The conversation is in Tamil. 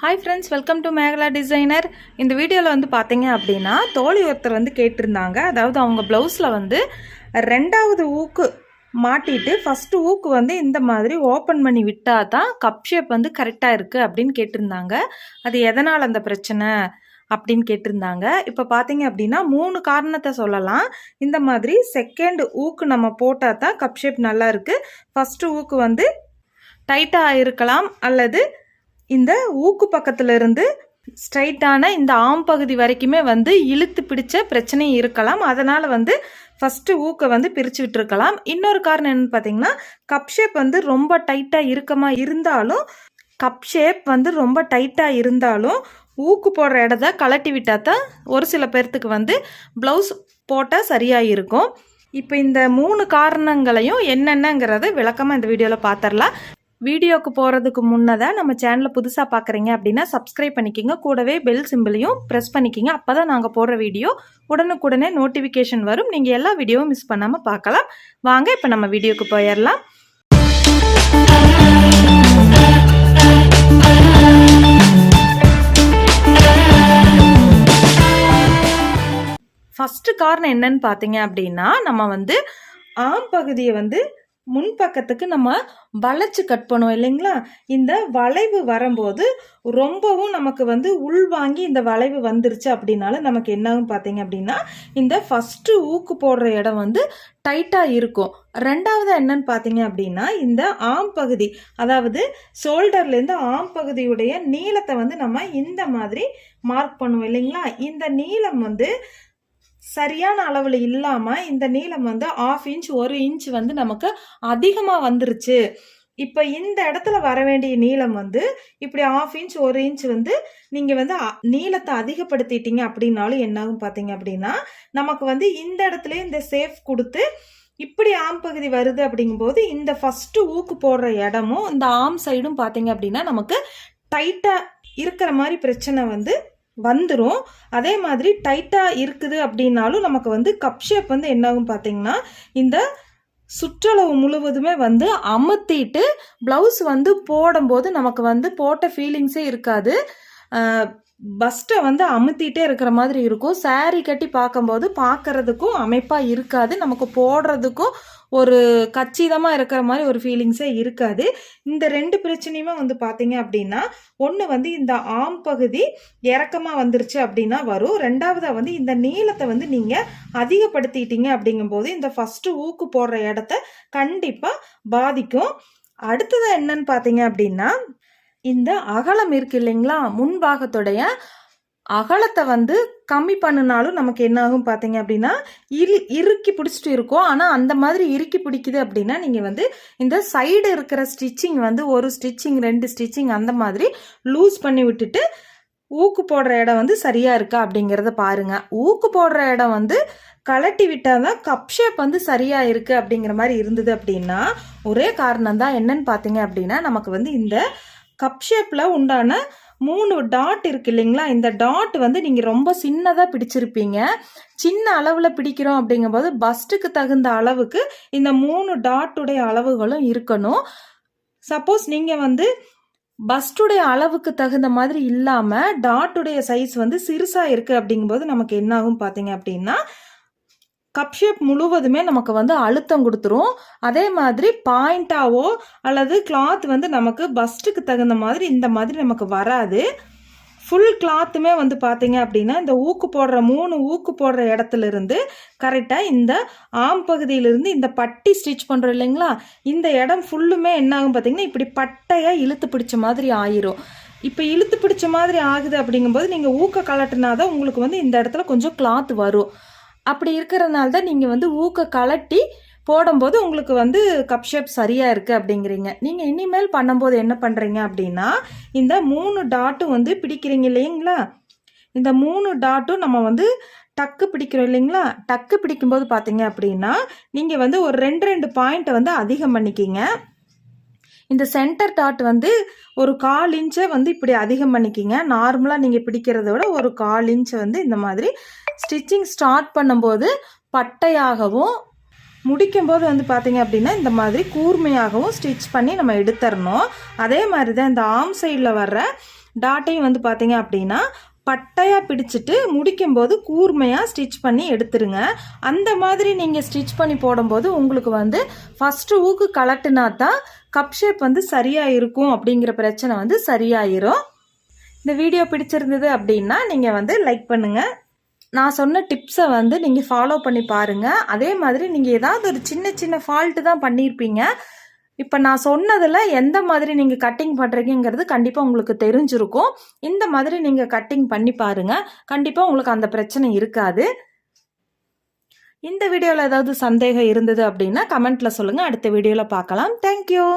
Hi friends, welcome to Megala designer. இந்த வீடியோவில் வந்து பார்த்தீங்க அப்படின்னா தோழி ஒருத்தர் வந்து கேட்டிருந்தாங்க. அதாவது அவங்க ப்ளவுஸில் வந்து ரெண்டாவது ஊக்கு மாட்டிட்டு ஃபஸ்ட்டு ஊக்கு வந்து இந்த மாதிரி ஓப்பன் பண்ணி விட்டால் தான் கப் ஷேப் வந்து கரெக்டாக இருக்குது அப்படின்னு கேட்டிருந்தாங்க. அது எதனால் அந்த பிரச்சனை அப்படின்னு கேட்டிருந்தாங்க. இப்போ பார்த்தீங்க அப்படின்னா 3 காரணத்தை சொல்லலாம். இந்த மாதிரி செகண்ட் ஊக்கு நம்ம போட்டால் தான் கப் ஷேப் நல்லா இருக்குது. ஃபஸ்ட்டு ஊக்கு வந்து டைட்டாக இருக்கலாம், அல்லது இந்த ஊக்கு பக்கத்துல இருந்து ஸ்ட்ரைட்டான இந்த ஆம் பகுதி வரைக்குமே வந்து இழுத்து பிடிச்ச பிரச்சனை இருக்கலாம். அதனால் வந்து ஃபஸ்ட்டு ஊக்கை வந்து பிரித்து விட்டுருக்கலாம். இன்னொரு காரணம் என்னன்னு பார்த்தீங்கன்னா, கப் ஷேப் வந்து ரொம்ப டைட்டாக இருந்தாலும் ஊக்கு போடுற இடத்த கலட்டி விட்டால் தான் ஒரு சில பேர்த்துக்கு வந்து ப்ளவுஸ் போட்டால் சரியாக இருக்கும். இப்போ இந்த 3 காரணங்களையும் என்னென்னங்கிறத விளக்கமாக இந்த வீடியோவில் பார்த்துடலாம். வீடியோக்கு போகிறதுக்கு முன்னதாக நம்ம சேனலை புதுசாக பார்க்குறீங்க அப்படின்னா சப்ஸ்கிரைப் பண்ணிக்கிங்க, கூடவே பெல் சிம்பிளையும் ப்ரெஸ் பண்ணிக்கிங்க. அப்போ தான் நாங்கள் போடுற வீடியோ உடனுக்குடனே நோட்டிஃபிகேஷன் வரும். நீங்கள் எல்லா வீடியோவும் மிஸ் பண்ணாமல் பார்க்கலாம். வாங்க இப்போ நம்ம வீடியோக்கு போயிடலாம். ஃபஸ்ட்டு காரணம் என்னன்னு பார்த்தீங்க அப்படின்னா, நம்ம வந்து ஆம் பகுதியை வந்து முன்பக்கத்துக்கு நம்ம வளைச்சு கட் பண்ணுவோம் இல்லைங்களா. இந்த வளைவு வரும்போது ரொம்பவும் நமக்கு வந்து உள்வாங்கி இந்த வளைவு வந்துருச்சு அப்படின்னாலும் நமக்கு என்னாகும் பார்த்தீங்க அப்படின்னா, இந்த ஃபஸ்ட்டு ஊக்கு போடுற இடம் வந்து டைட்டாக இருக்கும். ரெண்டாவது என்னன்னு பார்த்தீங்க அப்படின்னா, இந்த ஆம் பகுதி, அதாவது ஷோல்டர்லேருந்து ஆம் பகுதியுடைய நீளத்தை வந்து நம்ம இந்த மாதிரி மார்க் பண்ணுவோம் இல்லைங்களா. இந்த நீளம் வந்து சரியான அளவில் இல்லாமல் இந்த நீளம் வந்து 1/2 இன்ச் 1 இன்ச் வந்து நமக்கு அதிகமாக வந்துருச்சு. இப்போ இந்த இடத்துல வர வேண்டிய நீளம் வந்து இப்படி 1/2 இன்ச் 1 இன்ச் வந்து நீங்கள் வந்து நீளத்தை அதிகப்படுத்திட்டீங்க அப்படின்னாலும் என்னாகும் பார்த்தீங்க அப்படின்னா, நமக்கு வந்து இந்த இடத்துல இந்த சேஃப் கொடுத்து இப்படி ஆம் பகுதி வருது. அப்படிங்கும்போது இந்த ஃபஸ்ட்டு ஊக்கு போடுற இடமும் இந்த ஆம் சைடும் பார்த்தீங்க அப்படின்னா நமக்கு டைட்டாக இருக்கிற மாதிரி பிரச்சனை வந்து வந்துடும். அதே மாதிரி டைட்டாக இருக்குது அப்படின்னாலும் நமக்கு வந்து கப் ஷேப் வந்து என்னாகும் பார்த்தீங்கன்னா, இந்த சுற்றளவு முழுவதுமே வந்து அமுத்திட்டு ப்ளவுஸ் வந்து போடும்போது நமக்கு வந்து போட்ட ஃபீலிங்ஸே இருக்காது. பஸ்ட்டை வந்து அமுத்திட்டே இருக்கிற மாதிரி இருக்கும். சாரீ கட்டி பார்க்கும்போது பார்க்கறதுக்கும் அமைப்பாக இருக்காது, நமக்கு போடுறதுக்கும் ஒரு கச்சிதமாக இருக்கிற மாதிரி ஒரு ஃபீலிங்ஸே இருக்காது. இந்த 2 பிரச்சனையுமே வந்து பார்த்தீங்க அப்படின்னா, ஒன்று வந்து இந்த ஆம் பகுதி இறக்கமாக வந்துருச்சு அப்படின்னா வரும். ரெண்டாவதாக வந்து இந்த நீளத்தை வந்து நீங்கள் அதிகப்படுத்திட்டீங்க அப்படிங்கும்போது இந்த ஃபஸ்ட்டு ஊக்கு போடுற இடத்த கண்டிப்பாக பாதிக்கும். அடுத்தது என்னன்னு பார்த்தீங்க அப்படின்னா, இந்த அகலம் இருக்கு இல்லைங்களா, முன்பாகத்துடைய அகலத்தை வந்து கம்மி பண்ணினாலும் நமக்கு என்ன ஆகும் பார்த்தீங்க அப்படின்னா, இறுக்கி பிடிச்சிட்டு இருக்கும். ஆனால் அந்த மாதிரி இறுக்கி பிடிக்குது அப்படின்னா நீங்கள் வந்து இந்த சைடு இருக்கிற ஸ்டிச்சிங் வந்து 1 ஸ்டிச்சிங் 2 ஸ்டிச்சிங் அந்த மாதிரி லூஸ் பண்ணி விட்டுட்டு ஊக்கு போடுற இடம் வந்து சரியாக இருக்கா அப்படிங்கிறத பாருங்கள். ஊக்கு போடுற இடம் வந்து கலட்டி விட்டால் தான் கப் ஷேப் வந்து சரியாக இருக்குது அப்படிங்கிற மாதிரி இருந்தது அப்படின்னா, ஒரே காரணம் தான். என்னன்னு பார்த்தீங்க அப்படின்னா, நமக்கு வந்து இந்த கப் ஷேப்பில் உண்டான 3 டாட் இருக்கு இல்லைங்களா, இந்த டாட் வந்து நீங்கள் ரொம்ப சின்னதாக பிடிச்சிருப்பீங்க. சின்ன அளவில் பிடிக்கிறோம் அப்படிங்கும்போது பஸ்ட்டுக்கு தகுந்த அளவுக்கு இந்த 3 டாட்டுடைய அளவுகளும் இருக்கணும். சப்போஸ் நீங்கள் வந்து பஸ்ட்டுடைய அளவுக்கு தகுந்த மாதிரி இல்லாமல் டாட்டுடைய சைஸ் வந்து சிறுசாக இருக்குது அப்படிங்கும்போது நமக்கு என்ன ஆகும் பார்த்தீங்க அப்படின்னா, கப் ஷேப் முழுவதுமே நமக்கு வந்து அழுத்தம் கொடுத்துரும். அதே மாதிரி பாயிண்டாவோ அல்லது கிளாத் வந்து நமக்கு பஸ்ட்டுக்கு தகுந்த மாதிரி இந்த மாதிரி நமக்கு வராது. ஃபுல் கிளாத்துமே வந்து பார்த்தீங்க அப்படின்னா, இந்த ஊக்கு போடுற 3 ஊக்கு போடுற இடத்துல இருந்து கரெக்டாக இந்த ஆம் பகுதியிலிருந்து இந்த பட்டி ஸ்டிச் பண்ணுறோம் இல்லைங்களா, இந்த இடம் ஃபுல்லுமே என்ன ஆகும் பார்த்தீங்கன்னா, இப்படி பட்டையாக இழுத்து பிடிச்ச மாதிரி ஆயிரும். இப்போ இழுத்து பிடிச்ச மாதிரி ஆகுது அப்படிங்கும்போது நீங்கள் ஊக்க கலட்டினாதான் உங்களுக்கு வந்து இந்த இடத்துல கொஞ்சம் கிளாத் வரும். அப்படி இருக்கிறதுனால தான் நீங்கள் வந்து ஊக்க கலட்டி போடும்போது உங்களுக்கு வந்து கப் ஷேப் சரியாக இருக்குது அப்படிங்கிறீங்க. நீங்கள் இனிமேல் பண்ணும்போது என்ன பண்ணுறீங்க அப்படின்னா, இந்த 3 டாட்டும் வந்து பிடிக்கிறீங்க இல்லைங்களா, இந்த 3 டாட்டும் நம்ம வந்து டக்கு பிடிக்கிறோம் இல்லைங்களா. டக்கு பிடிக்கும்போது பார்த்தீங்க அப்படின்னா நீங்கள் வந்து ஒரு 2 பாயிண்ட்டை வந்து அதிகம் பண்ணிக்கிங்க. இந்த சென்டர் டாட் வந்து ஒரு 1/4 இன்ச்சை வந்து இப்படி அதிகம் பண்ணிக்கிங்க. நார்மலாக நீங்கள் பிடிக்கிறத விட ஒரு 1/4 இன்ச்சை வந்து இந்த மாதிரி ஸ்டிச்சிங் ஸ்டார்ட் பண்ணும்போது பட்டையாகவும் முடிக்கும்போது வந்து பார்த்தீங்க அப்படின்னா இந்த மாதிரி கூர்மையாகவும் ஸ்டிச் பண்ணி நம்ம எடுத்துடணும். அதே மாதிரி தான் இந்த ஆம் சைடில் வர்ற டாட்டையும் வந்து பார்த்தீங்க அப்படின்னா பட்டையாக பிடிச்சிட்டு முடிக்கும்போது கூர்மையாக ஸ்டிச் பண்ணி எடுத்துருங்க. அந்த மாதிரி நீங்கள் ஸ்டிச் பண்ணி போடும்போது உங்களுக்கு வந்து ஃபஸ்ட்டு ஊக்கு கலட்டுனா தான் கப் ஷேப் வந்து சரியாக இருக்கும் அப்படிங்கிற பிரச்சனை வந்து சரியாயிரும். இந்த வீடியோ பிடிச்சிருந்தது அப்படின்னா நீங்கள் வந்து லைக் பண்ணுங்கள். நான் சொன்ன டிப்ஸை வந்து நீங்கள் ஃபாலோ பண்ணி பாருங்கள். அதே மாதிரி நீங்கள் ஏதாவது ஒரு சின்ன சின்ன ஃபால்ட்டு தான் பண்ணியிருப்பீங்க. இப்போ நான் சொன்னதில் எந்த மாதிரி நீங்கள் கட்டிங் பண்ணுறீங்கிறது கண்டிப்பாக உங்களுக்கு தெரிஞ்சிருக்கும். இந்த மாதிரி நீங்கள் கட்டிங் பண்ணி பாருங்கள். கண்டிப்பாக உங்களுக்கு அந்த பிரச்சனை இருக்காது. இந்த வீடியோவில் ஏதாவது சந்தேகம் இருந்தது அப்படின்னா கமெண்ட்டில் சொல்லுங்கள். அடுத்த வீடியோவில் பார்க்கலாம். தேங்க்யூ.